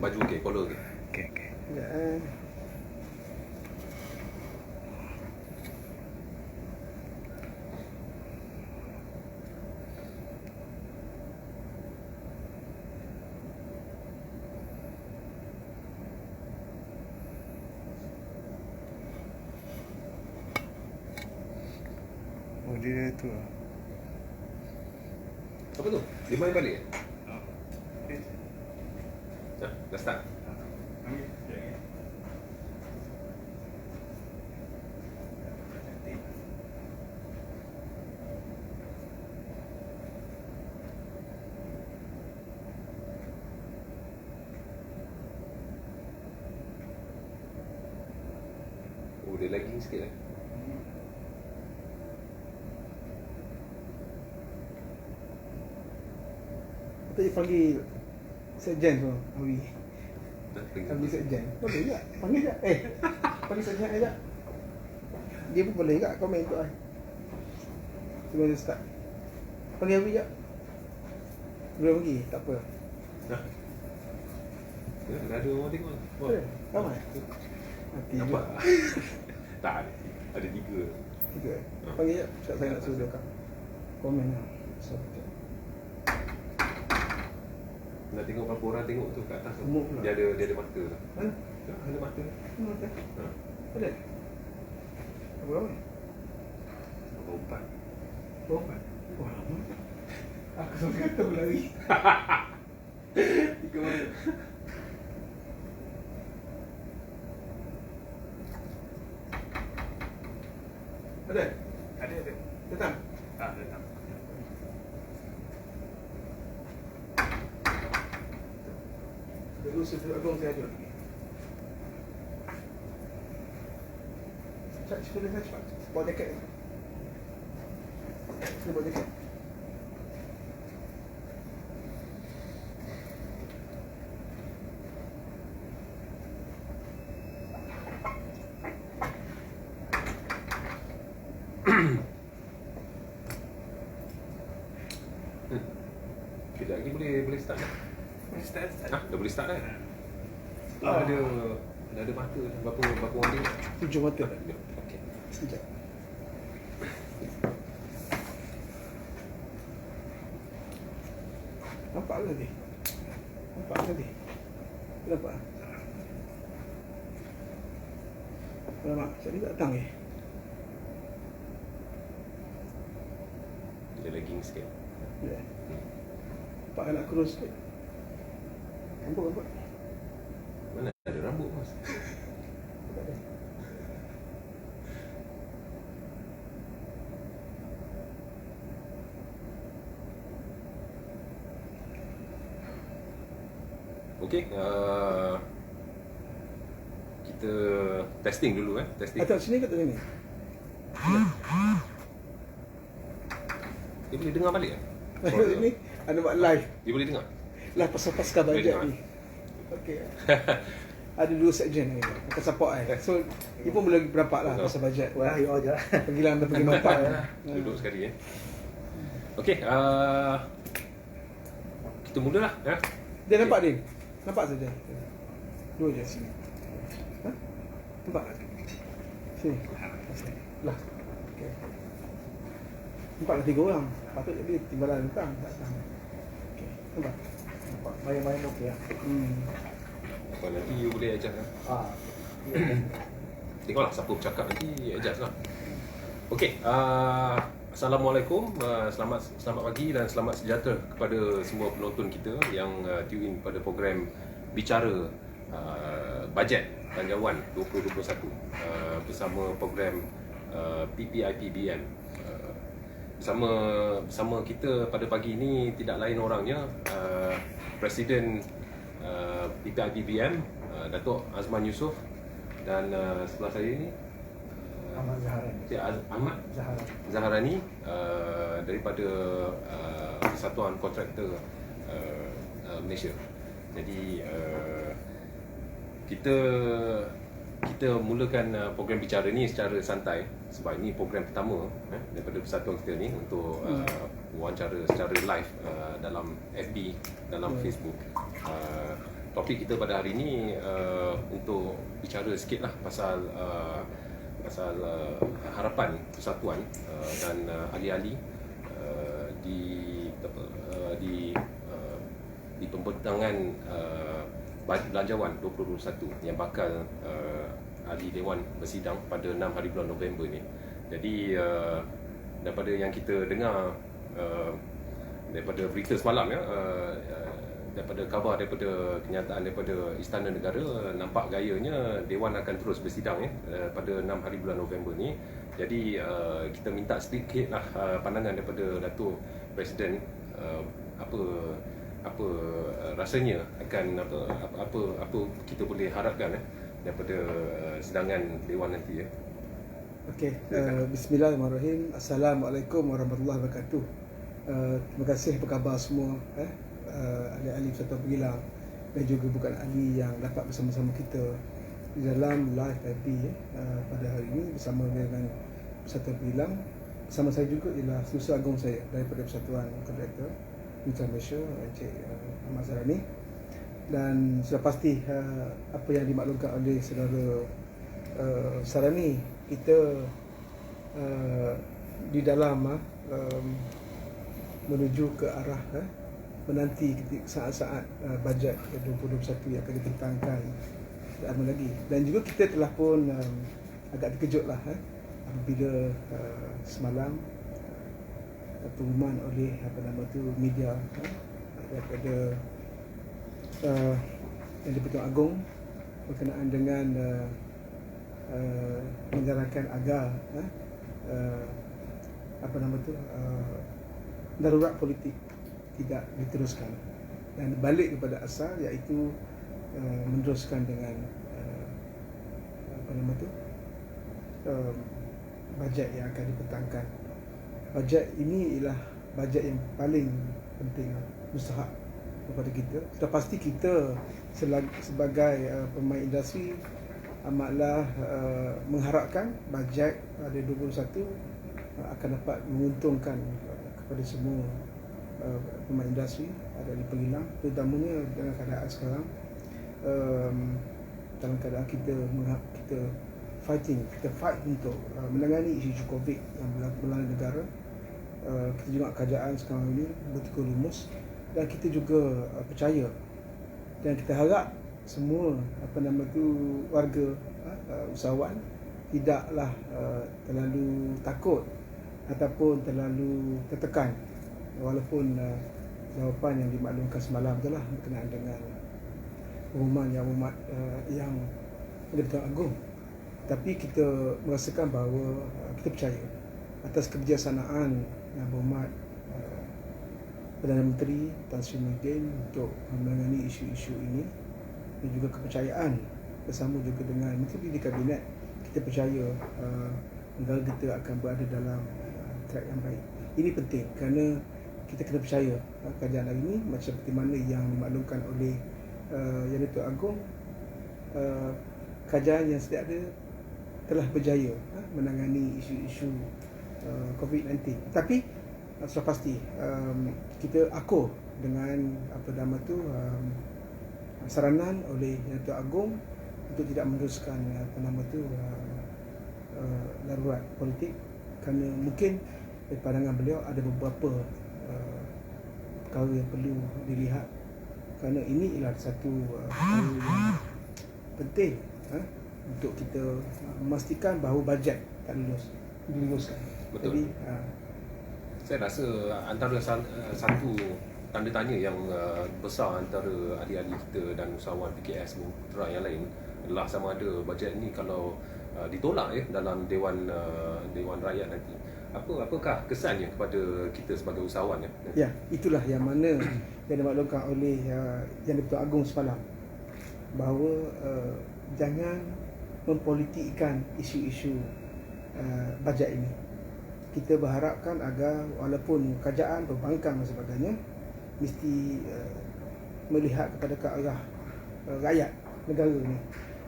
baju okey, collar okey. Okey. Ya. Oh, dia tu. Apa tu? Dia main balik? Oh. Okay. Dah start. Ambil. Sekejap lagi. Cantik. Oh, dia lagging sikit lah. Tadi panggil Sekjen tu, Awi. Dah pergi. Panggil Sekjen. Boleh tak? Panggil tak? Panggil Sekjen aja. Dia pun boleh tak komen tu ai. Sebelum dia start. Panggil Awi tak? Belum pergi, tak apa. Dah. Dah ada orang tengok. Ada? Ramai? Mati Nampak? juga. Tak ada. Ada 3. Tiga. Panggil tak? Cakap saya nak suruh dia kan. Komen lah. So, Nak tengok berapa orang tengok tu kat atas tu. Gemuk pula. Dia ada mata tu. mana? Ya, ada mata. Mana tak? Ha. Ada? Apa ramai? Nombor 4. Oh, wah lama. Aku sampai kata berlari. 3 mana? Ada? Ada. Datang? Datang. Dulu sebelum abang saya ada lagi. Cepat, cepat. Bawa jaket. Sini bawa jaket. Kejap lagi boleh start dah. Start. Dah boleh start dah. Ah. Dah ada mata dah. Berapa orang tengok? 7 mata. Okey. Sekejap. Nampak ke tadi? Nampak ke tadi? Nampak? Alamak, jadi tak datang ni. Dia lagging sikit. Ya. Nampak nak kurus sikit. Nampak. Mana ada rambut mas? Tak ada. Okey, kita testing dulu testing. Atau sini ke tak sini? Dia boleh dengar balik Ini ada buat live. Dia boleh dengar? Lah pasal Boleh bajet dengar. ni. Okey. Ada 2 sekjen ni akan support So dia pun boleh berampak lah pasal bajet. Wah, you all je. Pergilah anda pergi nampak Duduk sekali Okey, kita mulalah Dia nampak dia. Nampak saja. 2 je sini. Ha? Nampak? Sini. Lah. Okey. Nampaklah 3 orang. Patut dia timbalan datang. Tak datang. Okey. Nampak? Nampak main-main okey lah. Apa nanti you boleh adjust Tengoklah siapa bercakap nanti adjust lah. Okey, Assalamualaikum, selamat pagi dan selamat sejahtera kepada semua penonton kita yang tune in pada program Bicara Bajet Belanjawan 2021 bersama program PPIPBM. Bersama kita pada pagi ini tidak lain orangnya Presiden PPIPBM Datuk Azman Yusof dan sebelah saya ini Ahmad Zaharani. Cik Ahmad Zaharani daripada Persatuan Kontraktor Malaysia. Jadi kita mulakan program bicara ni secara santai sebab ini program pertama daripada persatuan kita ni untuk wawancara secara live dalam FB, dalam Facebook. topik kita pada hari ini untuk bicara sikit lah pasal harapan persatuan dan ahli-ahli di pembentangan belanjawan 2021 yang bakal ahli Dewan bersidang pada 6 hari bulan November ni. Jadi daripada yang kita dengar daripada berita semalam daripada khabar, daripada kenyataan daripada Istana Negara, nampak gayanya Dewan akan terus bersidang pada 6 hari bulan November ni. Jadi kita minta sedikit lah pandangan daripada Datuk Presiden, apa rasanya akan apa kita boleh harapkan daripada sidangan Dewan nanti ya. Okey, bismillahirrahmanirrahim. Assalamualaikum warahmatullahi wabarakatuh. Terima kasih, apa khabar semua ahli-ahli Persatuan Pengilang dan juga bukan ahli yang dapat bersama-sama kita di dalam live FB pada hari ini bersama dengan Persatuan Pengilang. Bersama saya juga ialah Susah Agung saya daripada Persatuan Kontraktor Mitra Malaysia, Encik Ahmad Sarani. Dan sudah pasti apa yang dimaklumkan oleh saudara Sarani, kita di dalam menuju ke arah menanti saat-saat bajet 2021 yang akan dibentangkan lama lagi. Dan juga kita telah pun agak terkejut lah apabila semalam pengumuman oleh media daripada yang di-Pertuan Agong berkenaan dengan menjalankan agar darurat politik tidak diteruskan dan balik kepada asal, iaitu meneruskan dengan bajet yang akan dibentangkan. Bajet ini ialah bajet yang paling penting, mustahak kepada kita. Sudah pasti kita sebagai pemain industri amatlah mengharapkan bajet pada 2021 akan dapat menguntungkan kepada semua pemain industri ada di Pengilang, terutamanya dalam keadaan sekarang, dalam keadaan kita fight untuk menangani isu COVID yang melanda negara. Kita juga kerajaan sekarang ini betul lumus, dan kita juga percaya dan kita harap semua warga usahawan tidaklah terlalu takut ataupun terlalu tertekan walaupun jawapan yang dimaklumkan semalam itulah berkenaan dengan pengumuman yang di-Pertuan Agong. Tapi kita merasakan bahawa kita percaya atas kebijaksanaan yang berhormat Perdana Menteri Tan Sri Muhyiddin untuk menangani isu-isu ini, dan juga kepercayaan bersama juga dengan Menteri di Kabinet. Kita percaya negara kita akan berada dalam track yang baik. Ini penting kerana kita kena percaya kerajaan hari ini macam seperti mana yang dimaklumkan oleh Yang di-Pertuan Agong, kerajaan yang sedia ada telah berjaya menangani isu-isu COVID-19. Tapi sudah pasti kita akur dengan saranan oleh Yang di-Pertuan Agong untuk tidak meneruskan darurat politik, kerana mungkin dari pandangan beliau ada beberapa perkara yang perlu dilihat, kerana ini ialah satu perkara yang penting untuk kita memastikan bahawa bajet tak diluluskan. Betul. Jadi saya rasa antara satu tanda tanya yang besar antara ahli-ahli kita dan usahawan PKS Mitra yang lain adalah sama ada bajet ni kalau ditolak dalam Dewan Rakyat nanti, apakah kesannya kepada kita sebagai usahawan ya, itulah yang mana yang dimaklumkan oleh Yang di-Pertuan Agong semalam, bahawa jangan mempolitikkan isu-isu bajet ini. Kita berharapkan agar walaupun kerajaan, perbankan dan sebagainya mesti melihat kepada ke arah rakyat negara ni.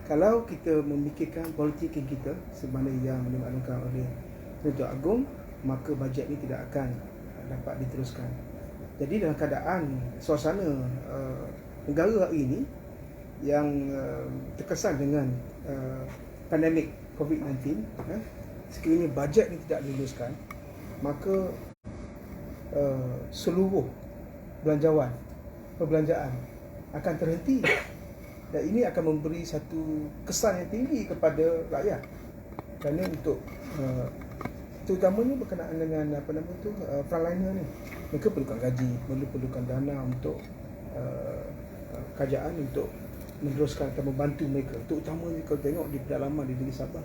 Kalau kita memikirkan politik kita sebagaimana yang dimaklumkan oleh Yang Agong, maka bajet ini tidak akan dapat diteruskan. Jadi dalam keadaan suasana negara hari ini yang terkesan dengan pandemik COVID-19, sekiranya bajet ini tidak diluluskan, maka seluruh perbelanjaan akan terhenti, dan ini akan memberi satu kesan yang tinggi kepada rakyat. Kerana untuk terutamanya berkenaan dengan frontliner ni, mereka perlukan gaji, perlukan dana untuk kerajaan untuk meneruskan atau membantu mereka. Terutamanya kalau tengok di pedalaman di negeri Sabah,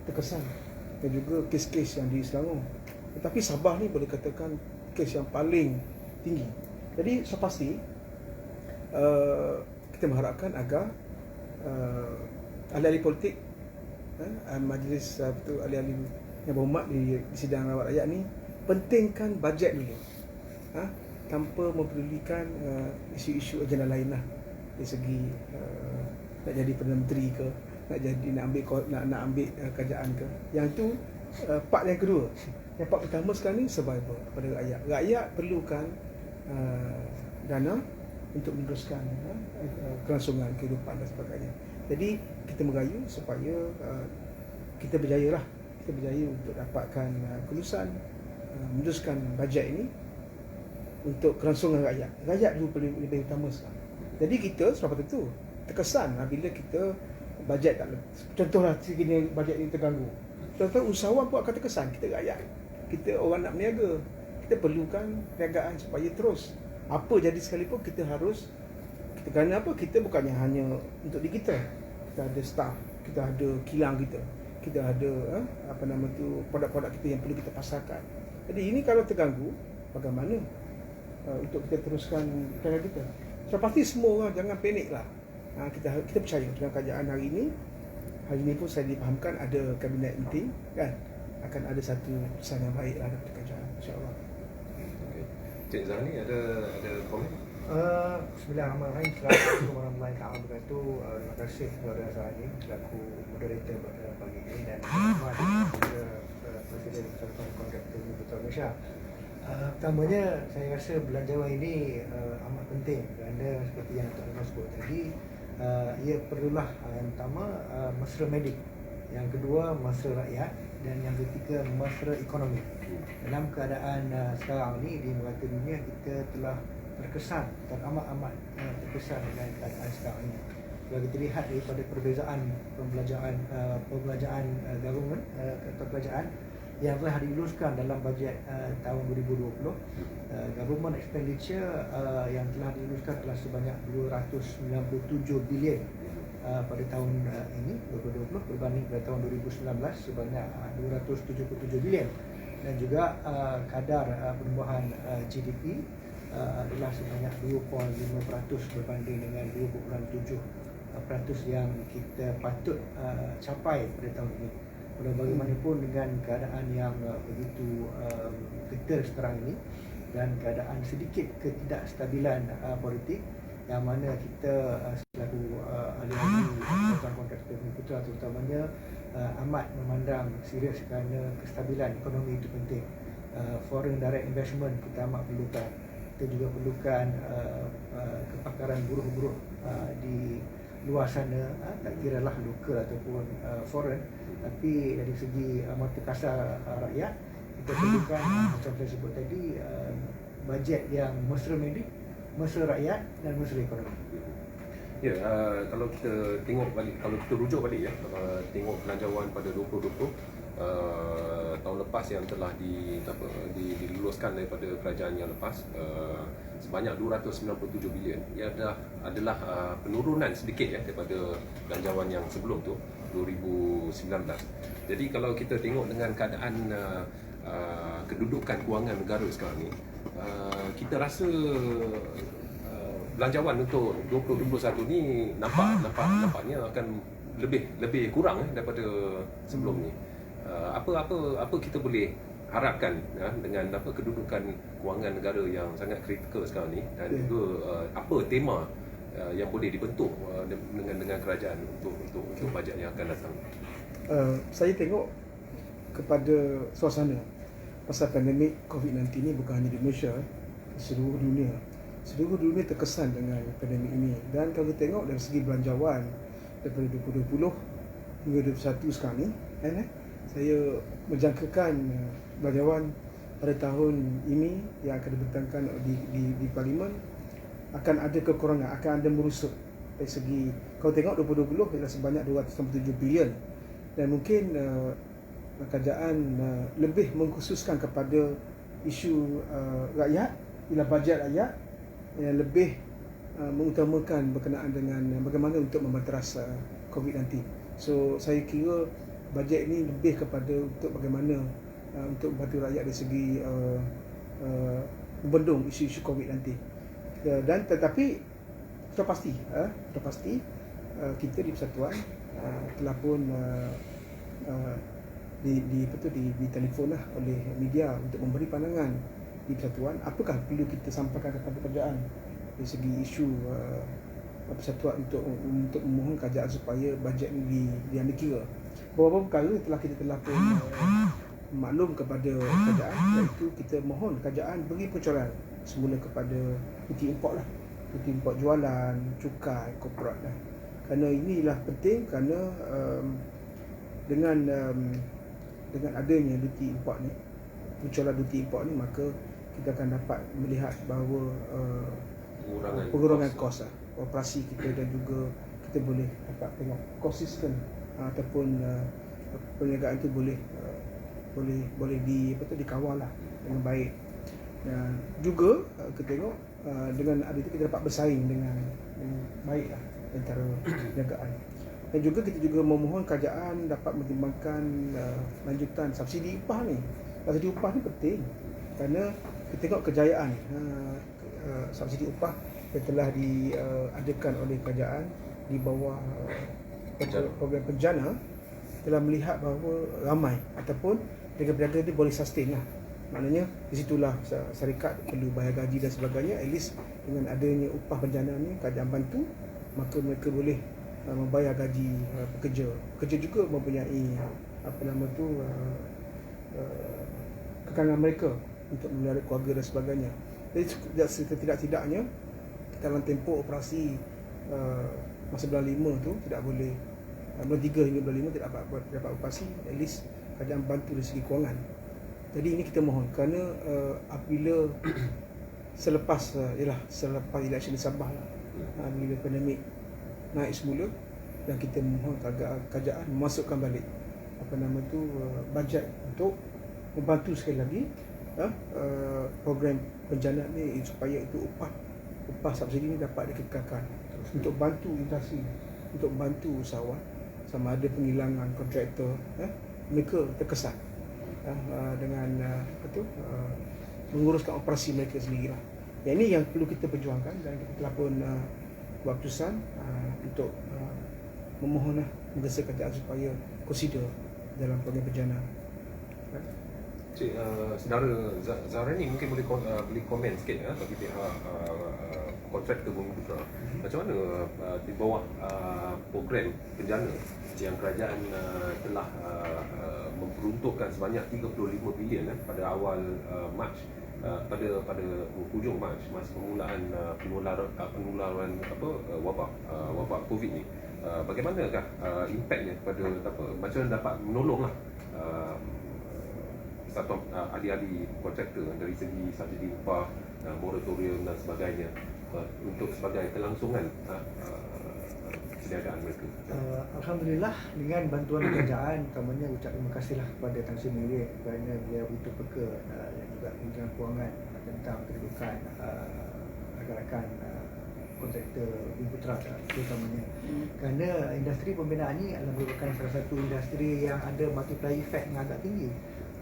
terkesan, dan juga kes-kes yang di Selangor. Tetapi Sabah ni boleh katakan kes yang paling tinggi. Jadi sepasti kita mengharapkan agar ahli-ahli politik, majlis ahli-ahli yang berhormat di sidang rawat rakyat ni pentingkan bajet dulu, tanpa mempedulikan isu-isu agenda lain lah, dari segi nak jadi Perdana Menteri ke, nak ambil kerajaan ke. Yang tu part yang kedua. Yang part pertama sekarang ni survival kepada rakyat. Rakyat perlukan dana untuk meneruskan kelangsungan kehidupan dan sebagainya. Jadi kita merayu supaya kita berjaya untuk dapatkan kelulusan meneruskan bajet ini untuk kelangsungan rakyat. Rakyat dulu lebih utama sekarang. Jadi kita sebab itu terkesan bila kita bajet tak, contohlah sekiranya bajet ini terganggu, contoh usahawan pun akan terkesan. Kita rakyat, kita orang nak berniaga, kita perlukan perniagaan supaya terus. Apa jadi sekalipun kita kerana apa? Kita bukannya hanya untuk diri kita ada staff, kita ada kilang kita ada produk-produk kita yang perlu kita pasarkan. Jadi ini kalau terganggu, bagaimana untuk kita teruskan perniagaan kita? So pasti semua orang jangan paniklah. Kita percaya dengan kerajaan hari ini pun saya difahamkan ada kabinet meeting, kan, akan ada satu keputusan yang baiklah daripada kerajaan, insya-Allah. Cik Zahni ada komen? Bismillahirrahmanirrahim. Assalamualaikum warahmatullahi wabarakatuh. Terima kasih kepada Zahni selaku moderator pada pagi ini, dan hormat kepada Presiden Persatuan Kontraktor Bumi Malaysia. Pertamanya saya rasa belanjawan ini amat penting kerana seperti yang Tuan Rahman sebut tadi, ia perlulah yang pertama mesra medik, yang kedua mesra rakyat, dan yang ketiga mesra ekonomi. Dalam keadaan sekarang ni di merata dunia, kita telah terkesan teramat-amat terkesan dengan keadaan sekarang ini. Kalau kita lihat daripada perbezaan pembelanjaan government atau kerajaan yang telah diluluskan dalam bajet tahun 2020, government expenditure yang telah diluluskan adalah sebanyak 297 bilion pada tahun ini 2020 berbanding pada tahun 2019 sebanyak 277 bilion, dan juga kadar penumbuhan GDP adalah sebanyak 2.5% berbanding dengan 2.7% yang kita patut capai pada tahun ini. Walau bagaimanapun dengan keadaan yang begitu keter sekarang ini dan keadaan sedikit ketidakstabilan politik, yang mana kita selaku ahli-ahli Persatuan Kontraktor Bumi Putra terutamanya amat memandang serius kerana kestabilan ekonomi itu penting. Foreign direct investment kita amat perlukan. Kita juga perlukan kepakaran buruh-buruh di luar sana, tak kira lah lokal ataupun foreign, tapi dari segi mata kasar rakyat, kita perlukan macam saya sebut tadi, bajet yang mesra medik, mesra rakyat dan mesra ekonomi. Ya, kalau kita tengok balik, kalau kita rujuk balik ya, tengok belanjawan pada 2020 tahun lepas yang telah diluluskan daripada kerajaan yang lepas, sebanyak 297 bilion. Ia adalah penurunan sedikit ya daripada belanjawan yang sebelum tu 2019. Jadi kalau kita tengok dengan keadaan kedudukan kewangan negara sekarang ni, kita rasa belanjawan untuk 2021 ni nampaknya akan lebih kurang daripada sebelum ni. Apa kita boleh harapkan dengan kedudukan kewangan negara yang sangat kritikal sekarang ni, dan juga apa tema yang boleh dibentuk dengan kerajaan untuk bajet yang akan datang? Saya tengok kepada suasana pasal pandemik COVID-19 ni bukan hanya di Malaysia, di seluruh dunia. seluruh dunia terkesan dengan pandemik ini. Dan kalau kita tengok dari segi belanjawan daripada 2020 hingga 2021 sekarang ni, saya menjangkakan belanjawan pada tahun ini yang akan dibentangkan di Parlimen akan ada kekurangan, akan ada merusut. Dari segi, kalau tengok 2020 ialah sebanyak 267 bilion, dan mungkin kerajaan lebih mengkhususkan kepada isu rakyat, ialah bajet rakyat yang lebih mengutamakan berkenaan dengan bagaimana untuk membanteras COVID-19. So saya kira bajet ini lebih kepada untuk bagaimana untuk membantu rakyat dari segi membendung isu-isu COVID-19. Dan tetapi sudah pasti kita di Persatuan telah pun di telefon oleh media untuk memberi pandangan di Persatuan apakah perlu kita sampaikan kepada kerajaan dari segi isu Persatuan untuk memohon kerajaan supaya bajet ini diambil kira. Beberapa perkara kita telah pun maklum kepada kerajaan, iaitu kita mohon kerajaan beri pengecualian semula kepada duty import duty import jualan, cukai, korporat Kerana inilah penting, kerana dengan adanya duty import ni, pengecualian duty import ni, maka kita akan dapat melihat bahawa pengurangan kos operasi kita, dan juga kita boleh dapat tengok konsisten ataupun perniagaan itu boleh dikawal dengan baik. Dan juga kita tengok dengan ada itu kita dapat bersaing dengan baik antara perniagaan. Dan juga kita juga memohon kerajaan dapat mempertimbangkan lanjutan subsidi upah ni. Subsidi upah ni penting kerana kita tengok kejayaan subsidi upah yang telah diadakan oleh kerajaan di bawah program Penjana, telah melihat bahawa ramai ataupun peniaga-peniaga itu boleh sustain Maknanya di situlah syarikat perlu bayar gaji dan sebagainya. At least dengan adanya upah Penjana ni, kerajaan bantu, maka mereka boleh membayar gaji pekerja. Pekerja juga mempunyai kekangan mereka untuk memelihara keluarga dan sebagainya. Jadi setidak-tidaknya dalam tempoh operasi masa bulan 5 tu tidak boleh, bulan 3 hingga bulan 5 tidak dapat operasi. At least kerajaan bantu dari segi kewangan. Jadi ini kita mohon kerana apabila selepas election di Sabah bila pandemik naik semula, dan kita mohon kerajaan memasukkan balik bajet untuk membantu sekali lagi program Penjana ni, supaya itu upah subsidi ni dapat dikekalkan untuk bantu industri, untuk bantu usahawan, sama ada penghilangan kontraktor, mereka terkesan dengan menguruskan operasi mereka sendirilah. Yang ini yang perlu kita perjuangkan, dan kita telah pun buat keputusan untuk memohon menggesa kerajaan supaya consider dalam program Penjana. Cik, saudara Zahra ni mungkin boleh komen sikit bagi pihak kontraktor Bumiputera. Macam mana di bawah program Penjana yang kerajaan telah memperuntukkan sebanyak 35 bilion pada awal Mac, pada hujung Mac, masa permulaan penularan wabak COVID ni, bagaimanakah impaknya kepada macam mana dapat menolonglah satu ahli-ahli kontraktor dari segi subsidi upah, moratorium dan sebagainya, untuk sebagai kelangsungan perniagaan mereka. Alhamdulillah, dengan bantuan kerajaan, utamanya ucap terima kasihlah kepada Tan Sri Muhyiddin kerana dia butuh peka dan juga Kementerian Kewangan tentang kedudukan rakan-rakan kontraktor Bumiputera terutamanya. Kerana industri pembinaan ini adalah merupakan salah satu industri yang ada multiplier effect yang agak tinggi.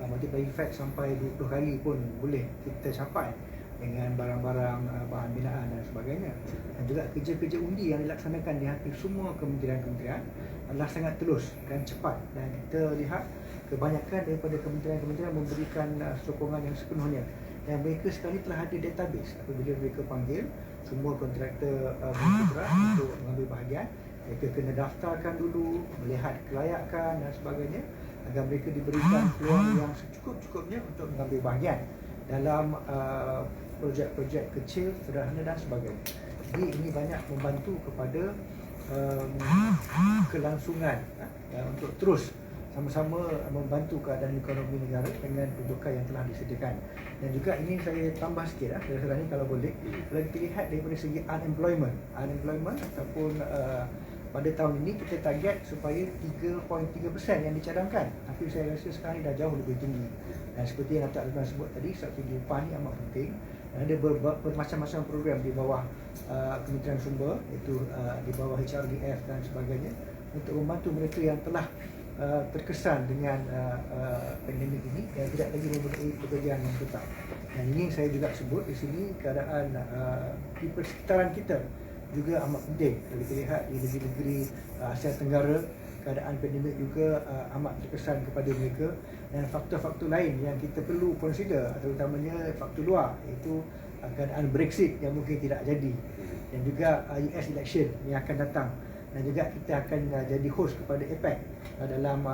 Multiplier effect sampai 20 kali pun boleh kita capai dengan barang-barang bahan binaan dan sebagainya. Dan juga kerja-kerja undi yang dilaksanakan di hampir semua kementerian-kementerian adalah sangat telus dan cepat, dan kita lihat kebanyakan daripada kementerian-kementerian memberikan sokongan yang sepenuhnya, dan mereka sekarang telah ada database. Apabila mereka panggil semua kontraktor Bumiputera untuk mengambil bahagian, mereka kena daftarkan dulu, melihat kelayakan dan sebagainya, agar mereka diberikan peluang yang secukup-cukupnya untuk mengambil bahagian dalam projek-projek kecil, sederhana dan sebagainya. Jadi ini banyak membantu kepada kelangsungan untuk terus sama-sama membantu keadaan ekonomi negara dengan rujukan yang telah disediakan. Dan juga ini saya tambah sikit sebenarnya kalau boleh, kalau kita lihat daripada segi unemployment ataupun pada tahun ini kita target supaya 3.3% yang dicadangkan, tapi saya rasa sekarang ini dah jauh lebih tinggi. Dan seperti yang Datuk Azman sebut tadi, strategi upah ni amat penting. Dan ada bermacam-macam program di bawah Kementerian Sumber, iaitu di bawah HRDF dan sebagainya, untuk membantu mereka yang telah terkesan dengan pandemik ini dan tidak lagi mempunyai pekerjaan yang tetap. Dan ini saya juga sebut di sini keadaan di persekitaran kita juga amat penting. Kalau kita lihat di negeri-negeri Asia Tenggara, keadaan pandemik juga amat terkesan kepada mereka, dan faktor-faktor lain yang kita perlu consider, terutamanya faktor luar, iaitu keadaan Brexit yang mungkin tidak jadi, dan juga US election yang akan datang. Dan juga kita akan jadi host kepada APEC dalam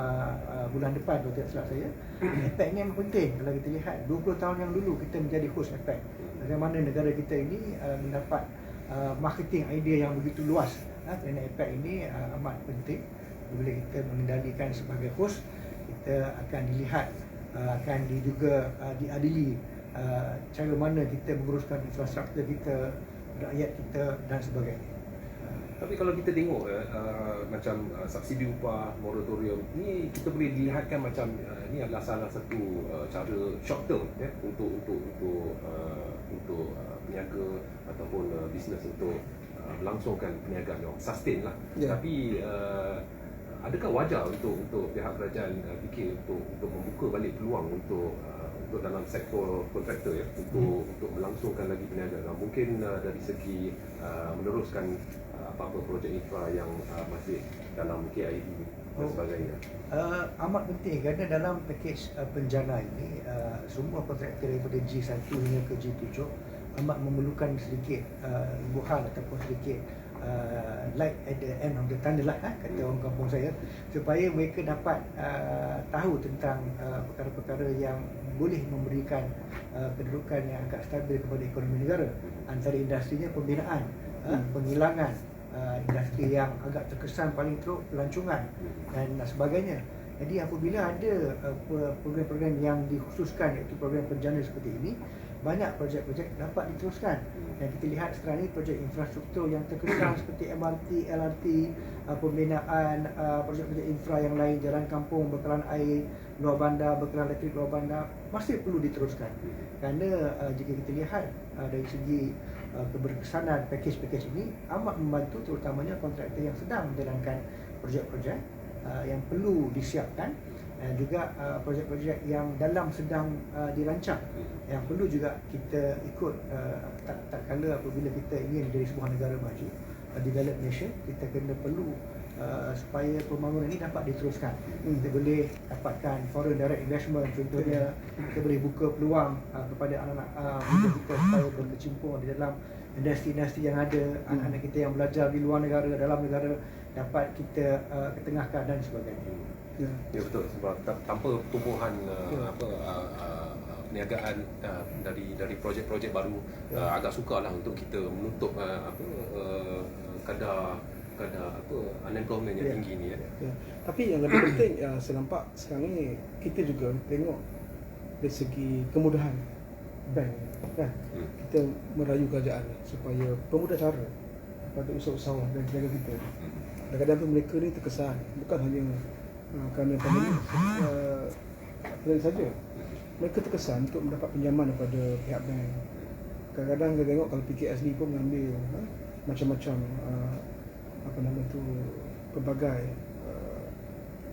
bulan depan kalau tidak silap saya. APEC ni memang penting. Kalau kita lihat 20 tahun yang dulu kita menjadi host APEC, bagaimana negara kita ini mendapat marketing idea yang begitu luas, kerana APEC ini amat penting. Bila kita mengendalikan sebagai host, kita akan dilihat, akan juga diadili cara mana kita menguruskan infrastruktur kita, rakyat kita dan sebagainya. Tapi kalau kita tengok macam subsidi upah, moratorium ni, kita boleh dilihatkan macam ni adalah salah satu cara short term untuk peniaga ataupun bisnes untuk melangsungkan perniagaan yang sustain lah. Tapi adakah wajar untuk pihak kerajaan fikir untuk membuka balik peluang untuk dalam sektor kontraktor untuk melangsungkan lagi perniagaan, mungkin dari segi meneruskan apa-apa projek infra yang masih dalam KID dan sebagainya? Amat penting kerana dalam pakej penjana ini semua kontraktor daripada G1 hingga ke G7 amat memerlukan sedikit lembuhan ataupun sedikit light at the end of the tunnel, kata orang kampung saya, supaya mereka dapat tahu tentang perkara-perkara yang boleh memberikan kedudukan yang agak stabil kepada ekonomi negara. Antara industrinya pembinaan, penghilangan industri yang agak terkesan paling teruk, pelancongan dan sebagainya. Jadi apabila ada program-program yang dikhususkan, iaitu program penjana seperti ini, banyak projek-projek dapat diteruskan. Dan kita lihat sekarang ini projek infrastruktur yang terkesan seperti MRT, LRT, pembinaan projek-projek infra yang lain, jalan kampung, bekalan air luar bandar, bekalan elektrik luar bandar, masih perlu diteruskan. Kerana jika kita lihat dari segi keberkesanan pakej-pakej ini amat membantu terutamanya kontraktor yang sedang menjalankan projek-projek yang perlu disiapkan, dan juga projek-projek yang sedang dirancang yang perlu juga kita ikut. Tak kala apabila kita ingin menjadi sebuah negara maju, developed nation, kita kena perlu supaya pembangunan ini dapat diteruskan. Kita boleh dapatkan foreign direct investment, contohnya kita boleh buka peluang kepada anak-anak muda kita supaya berkecimpung di dalam industri-industri yang ada. Anak-anak kita yang belajar di luar negara, dalam negara dapat kita ketengahkan dan sebagainya. Ya betul, sebab tanpa pertumbuhan perniagaan dari projek-projek baru, agak sukarlah untuk kita menutup kadar unemployment yang tinggi ni. Tapi yang lebih penting saya nampak sekarang ni kita juga tengok dari segi kemudahan bank kan. Kita merayu kerajaan supaya pemudah cara kepada usahawan dan peniaga kita. Kadang-kadang tu mereka ni terkesan bukan hanya kerana pandemik saja. Mereka terkesan untuk mendapat pinjaman daripada pihak bank. Kadang-kadang kita tengok kalau PKSB pun mengambil macam-macam pelbagai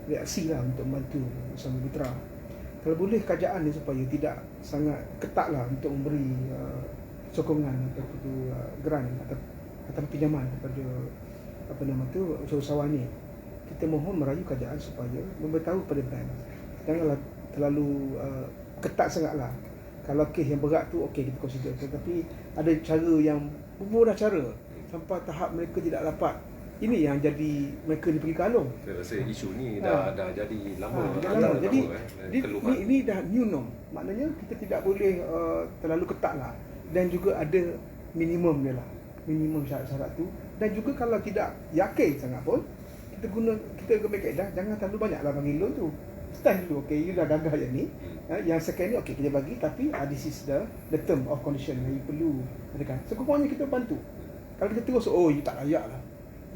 reaksi lah untuk membantu bersama mitra. Kalau boleh kerajaan ni supaya tidak sangat ketat lah untuk memberi sokongan ataupun grant atau pinjaman kepada usahawan ni. Kita mohon merayu kerajaan supaya memberitahu kepada bank, janganlah terlalu ketat sangatlah. Kalau kes yang berat tu okey kita consider, tapi ada cara yang mudah cara sampai tahap mereka tidak dapat. Ini yang jadi mereka pergi kalung. Saya rasa isu ni dah jadi lama. Jadi ini dah new norm. Maknanya kita tidak boleh terlalu ketat lah. dan juga ada minimum dia lah, minimum syarat-syarat tu. Dan juga kalau tidak yakin sangat pun, kita guna kaedah jangan terlalu banyaklah bagi loan tu. Stand dulu, okay, you dah gagal yang ni, yang second ni okay kita bagi, tapi this is the term of condition yang you perlu adakan. Sekurang-kurangnya kita bantu. Kalau kita terus you tak layak lah,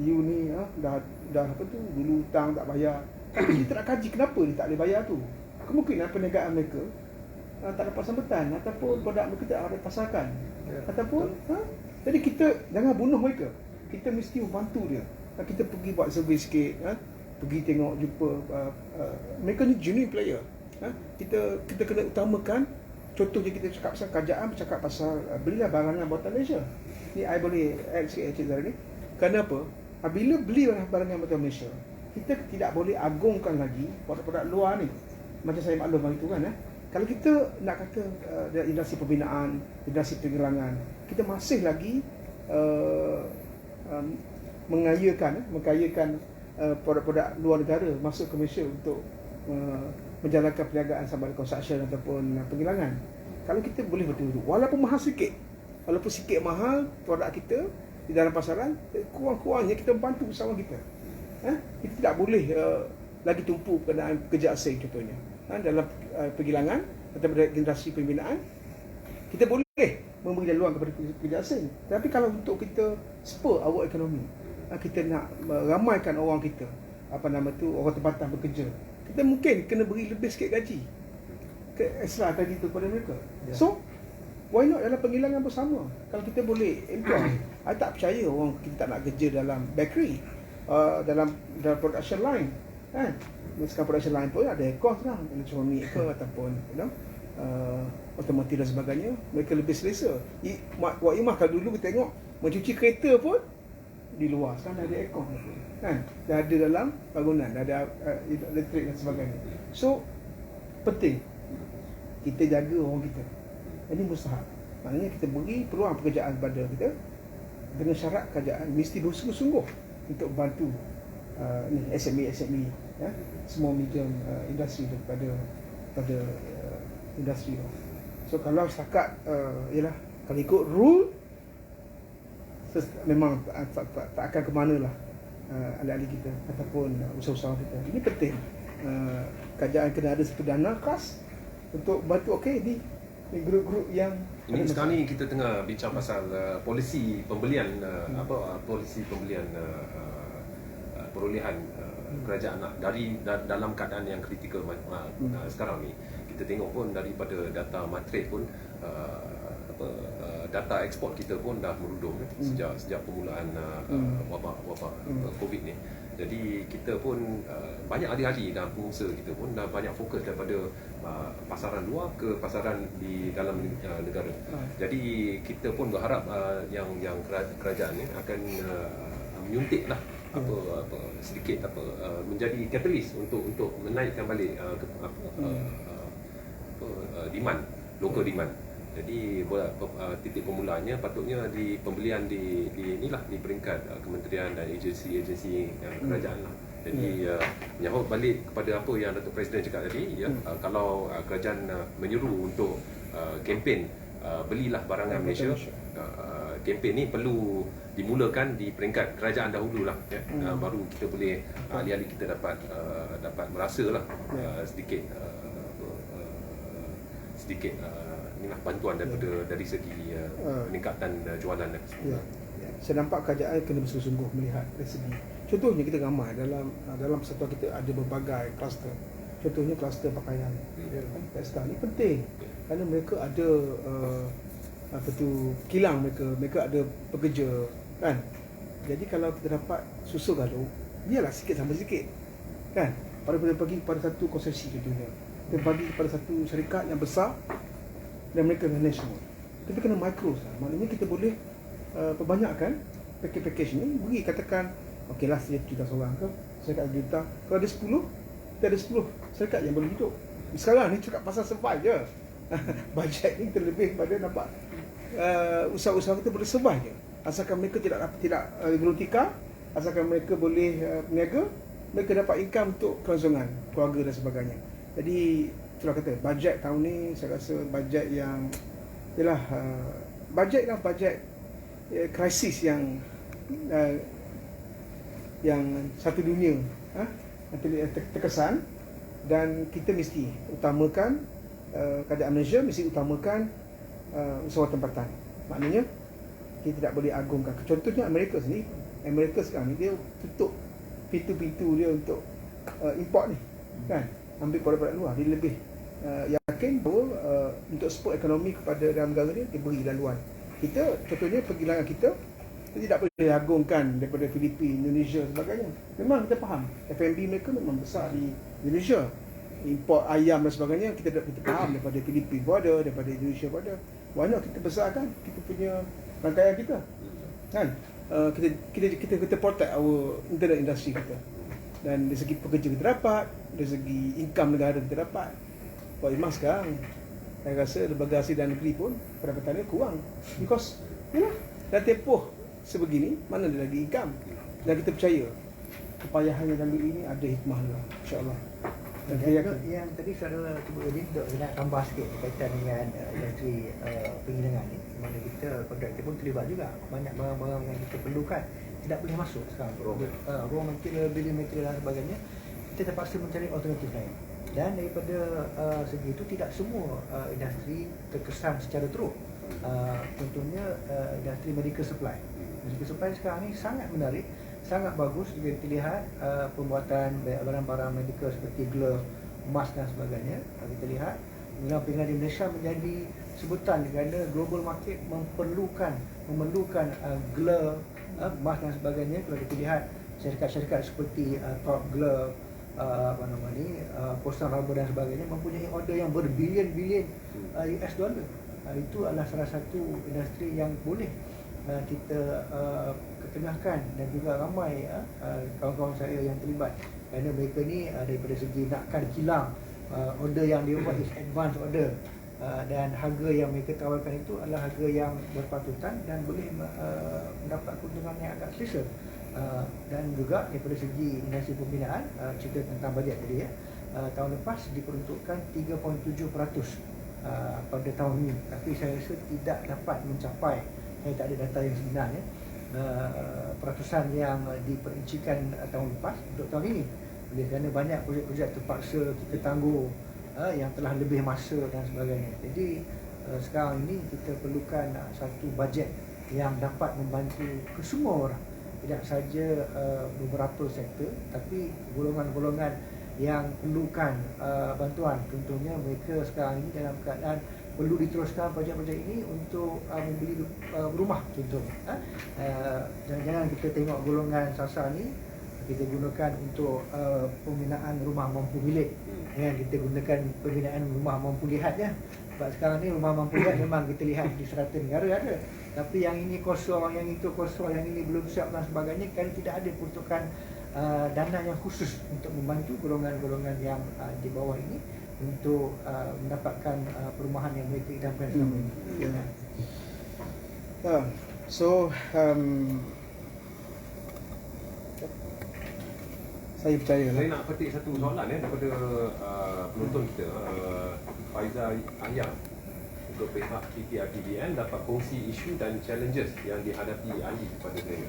you ni dah apa tu, dulu hutang tak bayar, tapi kita nak kaji kenapa ni tak boleh bayar tu. Kemungkinan perniagaan mereka tak dapat sambutan, ataupun produk mereka tak ada pasarkan, ataupun jadi kita jangan bunuh mereka, kita mesti membantu dia. Kita pergi buat survey sikit, pergi tengok, jumpa mereka ni genuine player. Kita kena utamakan. Contohnya kita cakap pasal kerajaan, bercakap pasal belilah barangan buatan Malaysia. Ni I boleh add sikit Encik Zahra ni. Kenapa? Bila beli barangan buatan Malaysia, kita tidak boleh agungkan lagi produk-produk luar ni. Macam saya maklum hari tu kan, kalau kita nak kata industri pembinaan, industri pergelangan, kita masih lagi mengayakan produk-produk luar negara masuk ke Malaysia untuk menjalankan perniagaan sama ada construction ataupun penggilangan. Kalau kita boleh betul-betul, walaupun mahal sikit, walaupun sikit mahal produk kita di dalam pasaran, kurang-kurangnya kita bantu usahawan kita. Kita tidak boleh lagi tumpu kenaan kerja asing contohnya. Dalam penggilangan atau industri pembinaan, kita boleh memberi laluan kepada kerja asing. Tapi kalau untuk kita spur our economy, kita nak ramaikan orang kita, orang tempatan bekerja, kita mungkin kena beri lebih sikit gaji, extra gaji tu kepada mereka. So why not dalam penggilangan bersama? Kalau kita boleh employ, I tak percaya orang kita tak nak kerja dalam bakery, dalam production line, kan? Sekarang production line pun ada cost lah, elektronik ke ataupun otomotif dan sebagainya, mereka lebih selesa. Wak Imah kalau dulu kita tengok mencuci kereta pun di luar, sekarang dah ada aircon, kan? Dah ada dalam bangunan, dah ada elektrik dan sebagainya. So penting kita jaga orang kita. Ini mustahak. Maknanya kita beri peluang pekerjaan kepada kita dengan syarat kerajaan mesti bersungguh-sungguh untuk bantu SME, small medium industri daripada industri. So kalau setakat kalau ikut rule memang tak akan ke mana lah ahli-ahli kita ataupun usaha-usaha kita. Ini penting. Kerajaan kena ada satu dana khas untuk bantu. Ni grup-grup yang ini sekarang ni kita tengah bincang pasal polisi pembelian polisi pembelian perolehan kerajaan dalam keadaan yang kritikal sekarang ni. Kita tengok pun daripada data matrik pun data ekspor kita pun dah merudum sejak permulaan wabak COVID ni. Jadi kita pun banyak ahli-ahli dan pengusaha kita pun dah banyak fokus daripada pasaran luar ke pasaran di dalam negara. Jadi kita pun berharap yang kerajaan ni akan menyuntiklah sedikit menjadi katalis untuk menaikkan balik demand, local demand. Jadi titik permulaannya patutnya di pembelian di peringkat kementerian dan agensi kerajaan lah. Jadi menyahut balik kepada apa yang Datuk Presiden cakap tadi, kalau kerajaan menyeru untuk kempen belilah barangan Malaysia, kempen ni perlu dimulakan di peringkat kerajaan dahululah, baru kita boleh ahli-ahli kita dapat merasalah sedikit inilah bantuan dari segi peningkatan jualan dan sebagainya. Saya nampak kerajaan kena bersungguh-sungguh melihat dari segi. Contohnya kita ramai dalam persatuan kita ada berbagai kluster. Contohnya kluster pakaian. Tekstil ni penting kerana mereka ada kilang mereka ada pekerja, kan? Jadi kalau kita dapat susul gaduh, biarlah sikit sama sikit, kan? Pada pergi pada satu konsesi contohnya, kita bagi kepada satu syarikat yang besar dan mereka manage semua. Kita kena micro lah. Maknanya kita boleh perbanyakkan package ni, beri katakan okeylah saya juta seorang ke, syarikat juta. Kalau ada 10, kita ada 10 syarikat yang boleh hidup. Sekarang ni cakap pasal survive je. Bajet ni terlebih pada nampak usaha-usaha kita boleh survive je. Asalkan mereka tidak gulung tikar, asalkan mereka boleh berniaga, mereka dapat income untuk kelangsungan keluarga dan sebagainya. Jadi itulah kata bajet tahun ni saya rasa bajet yang bajet krisis yang satu dunia terkesan, dan kita mesti utamakan keadaan Malaysia, mesti utamakan usaha tempatan. Maknanya kita tidak boleh agungkan. Contohnya Amerika sendiri. Amerika sekarang ni dia tutup pintu-pintu dia untuk import ni, kan, ambil produk-produk luar. Dia lebih yakin bahawa untuk support ekonomi kepada dalam negara dia beri laluan. Kita contohnya pergilangan kita tidak boleh agungkan daripada Filipina, Indonesia sebagainya. Memang kita faham F&B mereka memang besar di Indonesia. Import ayam dan sebagainya kita faham daripada Filipina pun ada, daripada Indonesia pun ada. Banyak kita besarkan kita punya rangkaian kita, kan. Kita protect our internet industry kita, dan dari segi pekerja kita dapat, dari segi income negara kita dapat. Kalau memang sekarang saya rasa bagasi dan negeri pun pendapatannya kurang, because dah tempoh sebegini, mana ada lagi income. Dan kita percaya kepayahan yang dalam ini ada hikmah lah, insyaAllah. Dan yang tadi saudara cuba nak tambah sikit berkaitan dengan industri pengiriman ni, mana kita kontraktor pun terlibat juga. Banyak barang-barang yang kita perlukan tidak boleh masuk sekarang, raw material, building material dan sebagainya. Kita terpaksa mencari alternatif lain. Dan daripada segi itu tidak semua industri terkesan secara teruk. Contohnya industri medical supply. Medical supply sekarang ni sangat menarik, sangat bagus. Jika kita lihat pembuatan barang-barang medical seperti glove, mask dan sebagainya, kita lihat pengiriman di Malaysia menjadi sebutan kerana global market memerlukan glove, mask dan sebagainya. Kalau kita lihat syarikat-syarikat seperti Top Glove, Boston Rubber dan sebagainya mempunyai order yang berbilion-bilion US dollar. Itu adalah salah satu industri yang boleh kita ketengahkan, dan juga ramai kawan-kawan saya yang terlibat, kerana mereka ni daripada segi nakkan kilang, order yang dia buat is advance order, dan harga yang mereka tawarkan itu adalah harga yang berpatutan dan boleh mendapat keuntungan yang agak selesa. Dan juga daripada segi industri pembinaan, cerita tentang bajet tadi tahun lepas diperuntukkan 3.7% pada tahun ini, tapi saya rasa tidak dapat mencapai, saya tak ada data yang sebenarnya, peratusan yang diperincikan tahun lepas untuk tahun ini. Oleh kerana banyak projek-projek terpaksa kita tangguh yang telah lebih masa dan sebagainya. Jadi sekarang ini kita perlukan satu bajet yang dapat membantu ke semua orang, tidak saja beberapa sektor, tapi golongan-golongan yang perlukan bantuan. Contohnya mereka sekarang ini dalam keadaan perlu diteruskan projek-projek ini untuk membeli rumah contohnya. Jangan kita tengok golongan sasar ni kita gunakan untuk pembinaan rumah mampu milik, kita gunakan pembinaan rumah mampu lihat ya. Sebab sekarang ni rumah mampu lihat memang kita lihat di serata negara ada, tapi yang ini kosong, yang itu kosong, yang ini belum siap dan sebagainya, kan tidak ada peruntukan dana yang khusus untuk membantu golongan-golongan yang di bawah ini untuk mendapatkan perumahan yang mereka idamkan selama ini. Saya percaya lah. Saya nak petik satu soalan daripada penonton kita, Faizal Ayam. Untuk pihak PTRTBN dapat kongsi isu dan challenges yang dihadapi ahli kepada saya.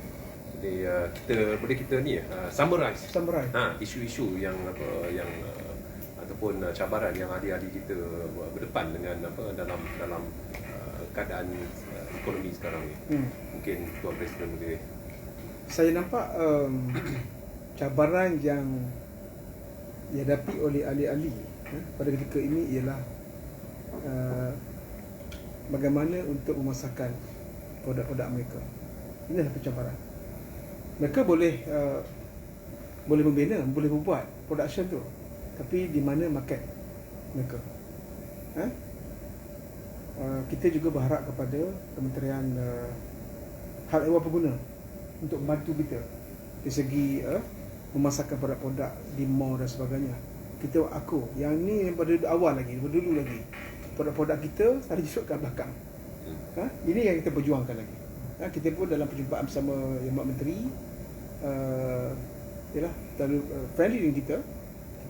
Jadi kita ni summarize isu-isu yang ataupun cabaran yang ahli-ahli kita berdepan dengan dalam keadaan ekonomi sekarang ni. Mungkin Tuan Presiden boleh. Saya nampak cabaran yang dihadapi oleh ahli-ahli pada ketika ini ialah bagaimana untuk memasarkan produk-produk mereka. Ini satu cabaran. Mereka boleh membina, boleh membuat production tu, tapi di mana market mereka? Kita juga berharap kepada Kementerian Hal Ehwal Pengguna untuk membantu kita dari segi memasarkan produk-produk di mall dan sebagainya. Kita yang ni daripada awal lagi, daripada dulu lagi, produk-produk kita ada justru kat belakang. Ini yang kita perjuangkan lagi. Kita pun dalam perjumpaan bersama Yang Mak Menteri, friendly dengan kita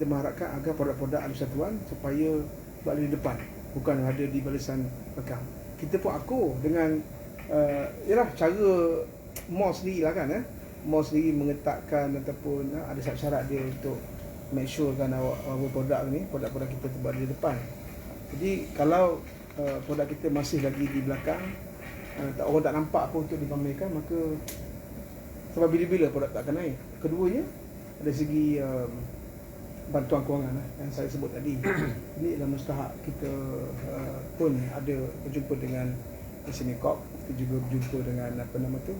mengharapkan agar produk-produk ahli persatuan supaya berada di depan, bukan ada di barisan belakang. kita pun akur dengan yalah cara mall sendiri lah kan. Mall sendiri mengetatkan ataupun ada syarat dia untuk make sure kan our produk ni, produk-produk kita terbuat di depan. Jadi kalau produk kita masih lagi di belakang, orang tak nampak apa untuk dipamerkan, maka sampai bila-bila produk tak akan naik. Keduanya dari segi bantuan kewangan yang saya sebut tadi. Ini adalah mustahak kita pun ada berjumpa dengan SME Corp, kita juga berjumpa dengan apa nama tu,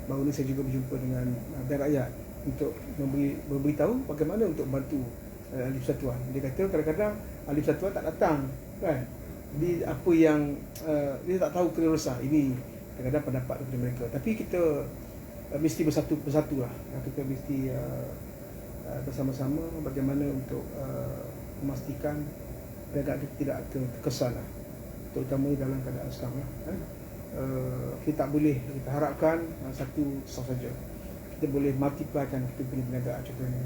baru ni saya juga berjumpa dengan Bank Rakyat untuk memberitahu bagaimana untuk membantu ahli persatuan. Dia kata kadang-kadang ahli persatuan tak datang kan. Jadi apa yang dia tak tahu kena resah. Ini kadang-kadang pendapat daripada mereka. Tapi kita mesti bersatu lah. Kita mesti bersama-sama bagaimana untuk memastikan perniagaan kita tidak terkesan lah, terutama dalam keadaan sekarang lah. Kita tak boleh, kita harapkan satu sah saja. Kita boleh multiplykan kita punya perniagaan contohnya.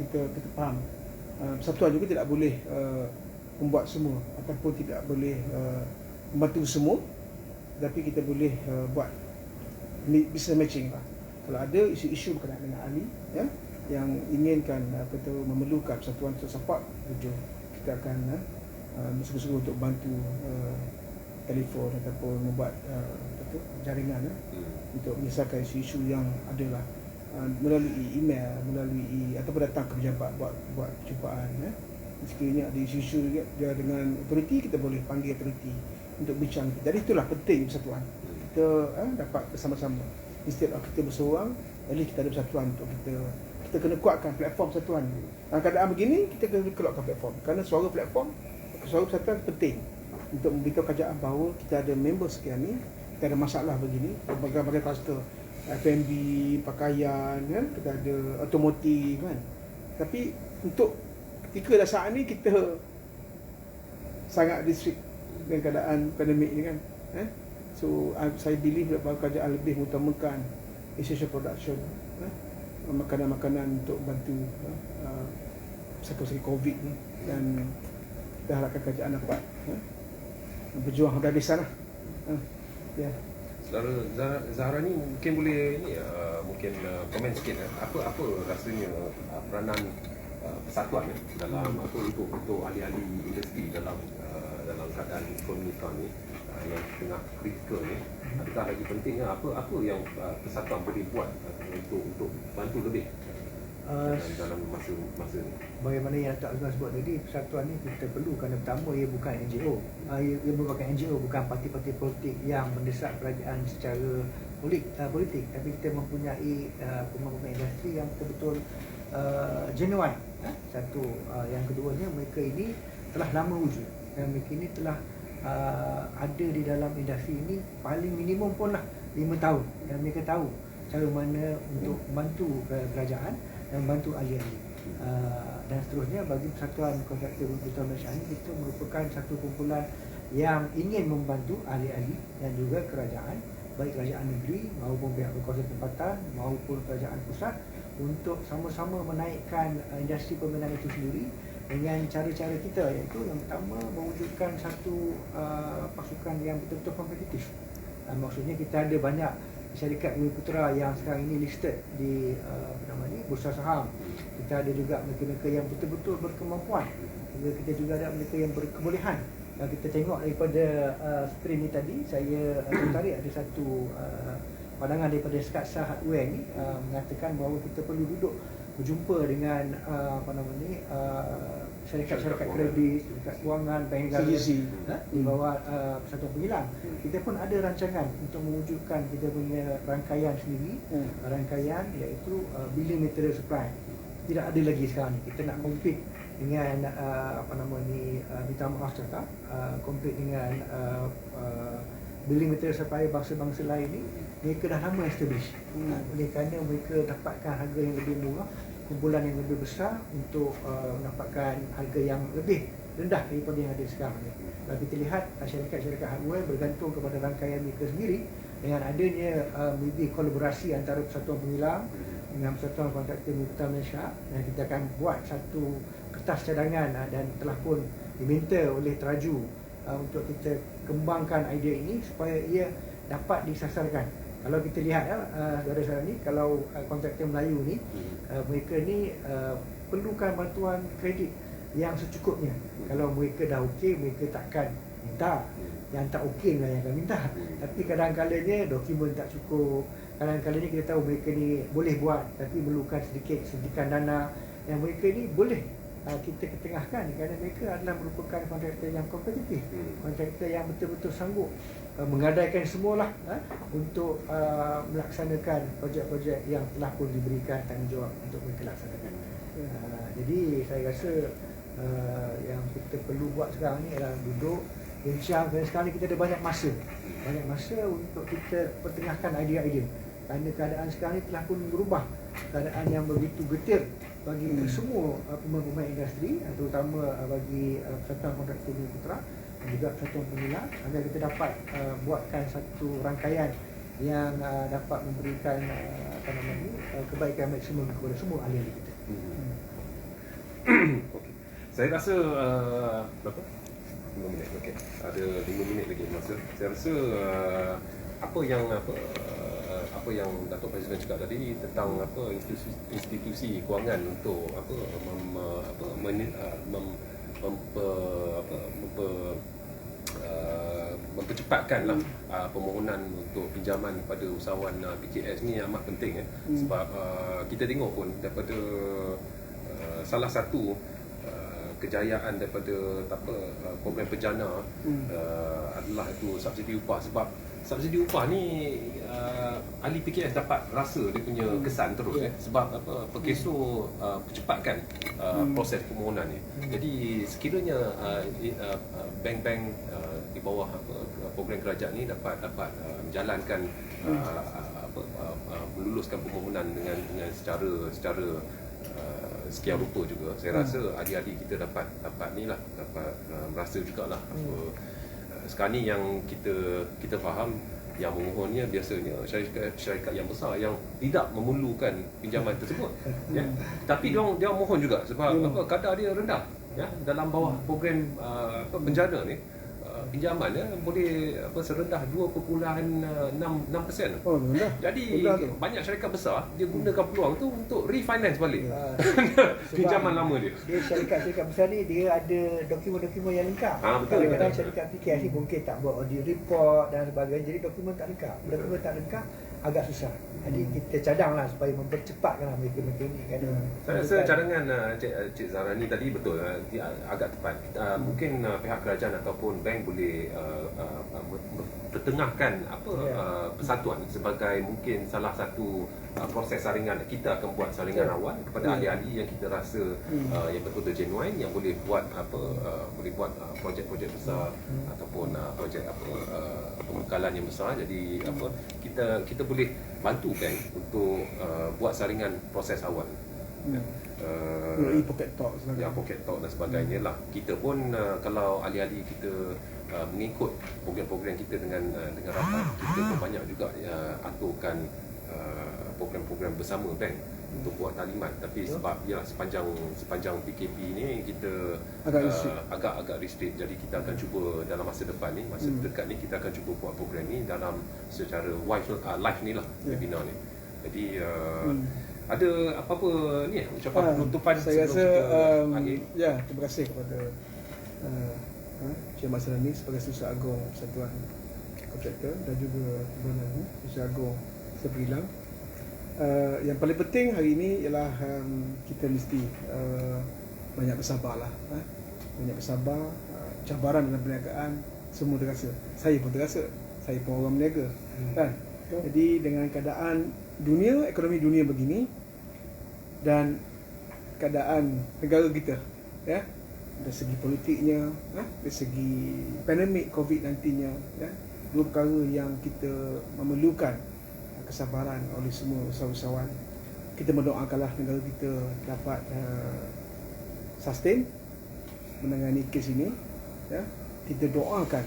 Kita faham persatuan juga tidak boleh membuat semua ataupun tidak boleh membantu semua, tapi kita boleh buat business matching lah. Kalau ada isu-isu berkenaan dengan ahli yang inginkan memerlukan persatuan untuk support, kita akan bersungguh-sungguh untuk bantu telefon ataupun membuat jaringan untuk menyelesaikan isu-isu yang ada lah, melalui email, melalui ataupun datang ke pejabat buat perjumpaan. Sekiranya ada isu-isu dia dengan autoriti, kita boleh panggil autoriti untuk bincang. Jadi itulah penting persatuan. Kita dapat bersama-sama. Instead of kita berseorang, at least kita ada persatuan untuk kita kena kuatkan platform persatuan. Dalam keadaan begini, kita kena keluarkan platform. Kerana suara persatuan penting untuk memberitahu kerajaan bahawa kita ada member sekian ni, kita ada masalah begini, berbagai-bagai kluster, F&B, pakaian, kan? Kita ada otomotif kan. Tapi untuk ketika dah saat ni kita sangat restrict dengan keadaan pandemik ni kan. So saya believe bahawa kerajaan lebih mengutamakan essential production, makanan-makanan untuk bantu sekali COVID ni, dan kita harapkan kerajaan dapat berjuang habis-habisan lah. Ya. Saudara Zahra ni mungkin boleh mungkin komen sikit apa rasanya peranan persatuan dalam untuk ahli-ahli industri dalam keadaan ekonomi sekarang ni yang tengah kritikal ni. Adakah lagi penting apa yang persatuan boleh buat untuk bantu lebih dalam masa ni? Bagaimana yang Tak Azman sebut tadi, persatuan ni kita perlu kerana pertama ia bukan NGO. Ia merupakan NGO, bukan parti-parti politik yang mendesak kerajaan secara politik, tapi kita mempunyai pembangunan industri yang betul-betul genuine. Satu, yang keduanya, mereka ini telah lama wujud dan mereka ini telah ada di dalam industri ini paling minimum pun lah 5 tahun, dan mereka tahu cara mana untuk membantu kerajaan dan membantu ahli-ahli. Dan seterusnya, bagi Persatuan Kontraktor Berkelanjutan Malaysia ini, kita merupakan satu kumpulan yang ingin membantu ahli-ahli dan juga kerajaan, baik kerajaan negeri maupun pihak berkuasa tempatan maupun kerajaan pusat, untuk sama-sama menaikkan industri permainan itu sendiri dengan cara-cara kita, iaitu yang pertama mewujudkan satu pasukan yang betul-betul kompetitif. Maksudnya kita ada banyak syarikat Bumi Putra yang sekarang ini listed di bursa saham. Kita ada juga mereka-mereka yang betul-betul berkemampuan. Kita juga ada mereka yang berkebolehan. Kita tengok daripada stream ni tadi, saya tertarik ada satu pandangan daripada Skatsa Hardware ni mengatakan bahawa kita perlu duduk berjumpa dengan syarikat-syarikat kredit, syarikat kewangan, bank negara di bawah Persatuan Pengilang. Kita pun ada rancangan untuk mewujudkan kita punya rangkaian sendiri, rangkaian iaitu billing material supply. Tidak ada lagi sekarang ni. Kita nak compete dengan minta maaf cakap, compete dengan billing material supply bangsa-bangsa lain ni, mereka dah lama establish. Oleh kerana mereka dapatkan harga yang lebih murah, kumpulan yang lebih besar untuk mendapatkan harga yang lebih rendah daripada yang ada sekarang ni. Kalau kita lihat syarikat-syarikat hardware bergantung kepada rangkaian mereka sendiri, dengan adanya maybe kolaborasi antara Persatuan Pengilang dengan Persatuan Kontraktor Berkelanjutan Malaysia, dan kita akan buat satu kertas cadangan dan telah pun diminta oleh teraju untuk kita kembangkan idea ini supaya ia dapat disasarkan. Kalau kita lihat saudara-saudara ni, kalau kontraktor Melayu ni, mereka ni perlukan bantuan kredit yang secukupnya. Kalau mereka dah okey, mereka takkan minta. Yang tak okey lah yang akan minta. Tapi kadang-kadangnya dokumen tak cukup. Kadang-kadangnya kita tahu mereka ni boleh buat tapi memerlukan sedikit suntikan dana, yang mereka ni boleh kita ketengahkan kerana mereka adalah merupakan kontraktor yang kompetitif, kontraktor yang betul-betul sanggup menggadaikan semualah untuk melaksanakan projek-projek yang telah pun diberikan tanggungjawab untuk mereka laksanakan. Jadi saya rasa yang kita perlu buat sekarang ni adalah duduk bincang, kerana sekarang ni kita ada banyak masa untuk kita pertengahkan idea-idea, kerana keadaan sekarang ni telah pun berubah, keadaan yang begitu getir bagi semua pemain-pemain industri, terutama bagi Persatuan Kontraktor Bumi Putra dan juga Persatuan Penggila, agar kita dapat buatkan satu rangkaian yang dapat memberikan kebaikan maksimum kepada semua ahli-ahli kita. Okay. Saya rasa berapa? 5 minit. Okey. Ada 5 minit lagi masa. Saya rasa apa yang Datuk Presiden cakap tadi tentang institusi kewangan untuk mempercepatkanlah permohonan untuk pinjaman pada usahawan PKS ni amat penting sebab kita tengok pun daripada salah satu kejayaan daripada program penjana adalah itu subsidi upah. Sebab subsidi upah ni ahli PKS dapat rasa dia punya kesan terus sebab Perkeso percepatkan proses permohonan ni. Jadi sekiranya bank-bank di bawah program kerajaan ni dapat menjalankan meluluskan permohonan dengan secara sekian rupa juga, saya rasa adik-adik kita dapat merasa jugalah sekarang ni yang kita faham yang memohonnya biasanya syarikat yang besar yang tidak memerlukan pinjaman tersebut tapi dia mohon juga sebab kadar dia rendah dalam bawah program penjana ni, pinjaman boleh serendah 2.6%. Oh, rendah. Jadi rendah tu. banyak syarikat besar dia gunakan peluang tu untuk refinance balik pinjaman lama dia. Dia syarikat-syarikat besar ni dia ada dokumen-dokumen yang lengkap. Betul. Kadang-kadang syarikat PKS ni mungkin tak buat audit report dan sebagainya, jadi dokumen tak lengkap. Dokumen tak lengkap agak susah. Jadi kita cadanglah supaya mempercepatkanlah mereka ni kan. Saya rasa cadangan Cik Zahra ni tadi betul, dia agak tepat. Mungkin pihak kerajaan ataupun bank boleh pertengahkan persatuan sebagai mungkin salah satu proses saringan. Kita akan buat saringan awal kepada ahli-ahli yang kita rasa yang betul-betul genuine, yang boleh buat projek-projek besar ataupun projek pembekalan yang besar. Jadi kita boleh bantu bank untuk buat saringan proses awal. Pocket talk pocket talk dan sebagainya lah. Kita pun kalau ahli-ahli kita mengikut program-program kita dengan rapat, kita pun banyak juga aturkan program-program bersama bank untuk buat talimat. Tapi sebab sepanjang PKP ni kita agak restrict, jadi kita akan cuba dalam masa depan ni, masa dekat ni kita akan cuba buat program ni dalam secara live ni lah, webinar ni. Jadi ada apa-apa ni ucapan penutupan saya rasa akhir? terima kasih kepada Cik Mat Serani sebagai Susah Agong Persatuan Kontraktor dan juga Susah Agong Sepilang. Yang paling penting hari ini ialah kita mesti banyak bersabarlah. Banyak bersabar. Cabaran dalam perniagaan semua terasa. Saya pun terasa. Saya pun orang berniaga. Kan? Jadi dengan keadaan ekonomi dunia begini dan keadaan negara kita, dari segi politiknya, dari segi pandemik COVID nantinya, dua perkara yang kita memerlukan kesabaran oleh semua usahawan. Kita mendoakanlah negara kita dapat sustain menangani kes ini. Kita doakan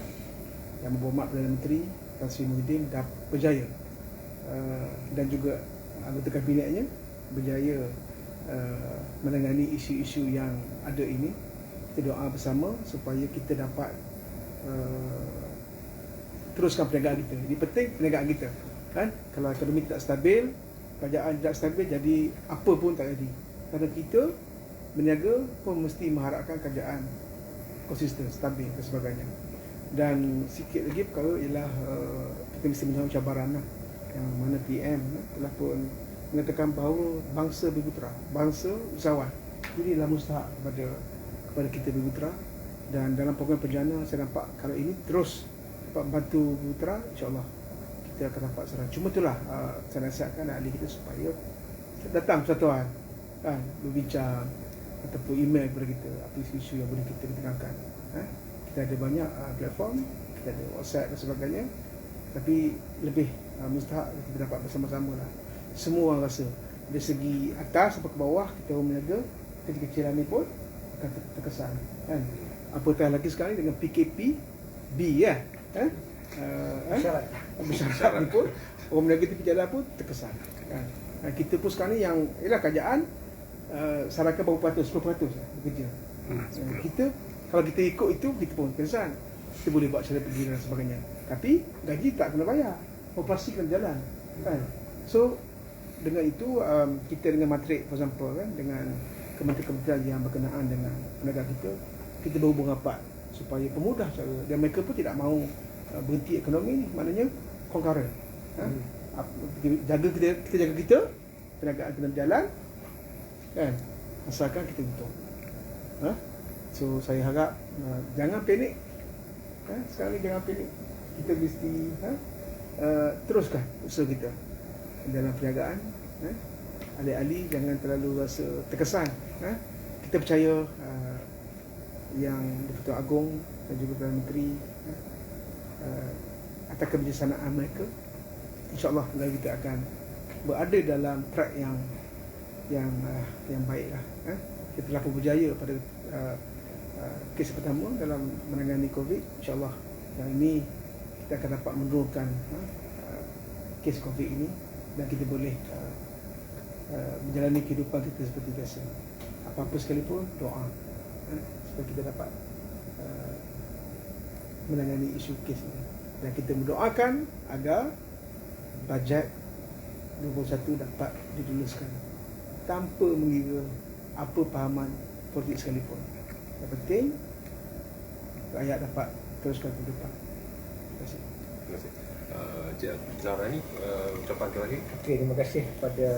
Yang Berhormat Perdana Menteri Tan Sri Muhyiddin berjaya dan juga anggota kabinetnya berjaya menangani isu-isu yang ada ini. Kita doa bersama supaya kita dapat teruskan perniagaan kita. Ini penting perniagaan kita, kan? Kalau ekonomi tidak stabil, kerajaan tidak stabil, jadi apa pun tak jadi. Kerana kita berniaga pun mesti mengharapkan kerajaan konsisten, stabil dan sebagainya. Dan sikit lagi perkara ialah kita mesti menjawab cabaran lah, yang mana PM telah pun mengatakan bahawa bangsa berputera, bangsa usahawan. Jadi adalah mustahak kepada kita berputera. Dan dalam program perjalanan saya nampak kalau ini terus dapat bantu berputera, insyaAllah kita akan dapat serang. Cuma itulah saya nasihatkan ahli kita supaya datang persatuan, kan, berbincang ataupun email kepada kita apa isu-isu yang boleh kita tengahkan. Kita ada banyak platform, kita ada WhatsApp dan sebagainya, tapi lebih mustahak kita dapat bersama-sama lah. Semua orang rasa dari segi atas sampai ke bawah kita orang berniaga kecil-kecilan ni pun akan terkesan, kan. Apatah lagi sekarang dengan PKP B ya, bersyarat ni pun orang berniaga tepi jalan pun terkesan, kan. Kita pun sekarang ni yang ialah kerajaan sarankan berapa peratus, 10% bekerja. Kita kalau kita ikut itu kita pun terkesan. Kita boleh buat cara pergi dan sebagainya. Tapi gaji tak kena bayar, operasi kena jalan, kan. So dengan itu kita dengan matrik, for example, kan, dengan kementerian-kementerian yang berkenaan dengan perniagaan kita berhubung rapat supaya pemudah cara, dan mereka pun tidak mahu berhenti ekonomi ni, maknanya concurrent. Kita jaga kita, perniagaan kena berjalan, kan, asalkan kita untung. So saya harap jangan panik, sekarang ni jangan panik. Kita mesti teruskan usaha kita dalam perniagaan. Ahli-ahli jangan terlalu rasa terkesan. Kita percaya yang Di-Pertuan Agong dan juga Perdana Menteri atas kebijaksanaan mereka, insyaAllah kita akan berada dalam track yang baiklah. Kita telah pun berjaya pada kes pertama dalam menangani COVID. InsyaAllah yang ini kita akan dapat menurunkan kes COVID ini, dan kita boleh menjalani kehidupan kita seperti biasa. Apa-apa sekalipun doa, supaya kita dapat menangani isu kes ini. Dan kita mendoakan agar bajet 2021 dapat diluluskan tanpa mengira apa pahaman politik sekalipun. Yang penting rakyat dapat teruskan ke depan. Terima kasih. Terima kasih. Cik Zahra ni ucapan terakhir. Okey, terima kasih kepada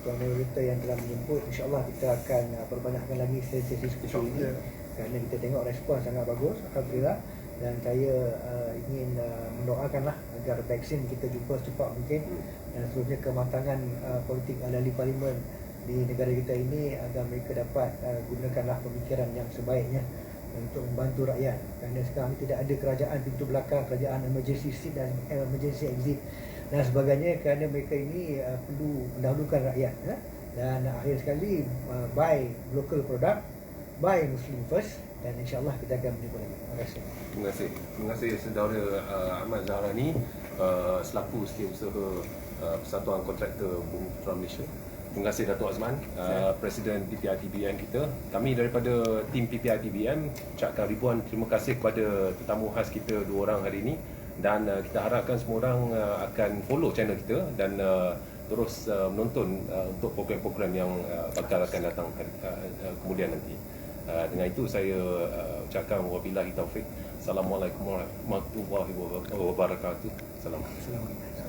Tuan Moderator yang telah menjemput. InsyaAllah kita akan perbanyakkan lagi sesi diskusi ini, kerana kita tengok respon sangat bagus, alhamdulillah. Dan saya ingin mendoakanlah agar vaksin kita jumpa secepat mungkin, dan seterusnya kematangan politik ahli parlimen di negara kita ini agar mereka dapat gunakanlah pemikiran yang sebaiknya untuk membantu rakyat. Kerana sekarang ini tidak ada kerajaan pintu belakang, kerajaan emergency seat dan emergency exit dan sebagainya, kerana mereka ini perlu mendahulukan rakyat. Dan akhir sekali, buy local product, buy Muslim first, dan insyaAllah kita akan berjumpa lagi. Terima kasih. Terima kasih. Terima kasih saudara Ahmad Zahrani selaku Setiausaha Persatuan Kontraktor Bumi Putera Malaysia. Terima kasih Datuk Azman, Presiden PPRTBM kita. Kami daripada tim PPRTBM ucapkan ribuan terima kasih kepada tetamu khas kita 2 orang hari ini, dan kita harapkan semua orang akan follow channel kita dan terus menonton untuk program-program yang bakal akan datang kemudian nanti. Dengan itu saya ucapkan wabillahi taufik. Assalamualaikum warahmatullahi wabarakatuh. Assalamualaikum.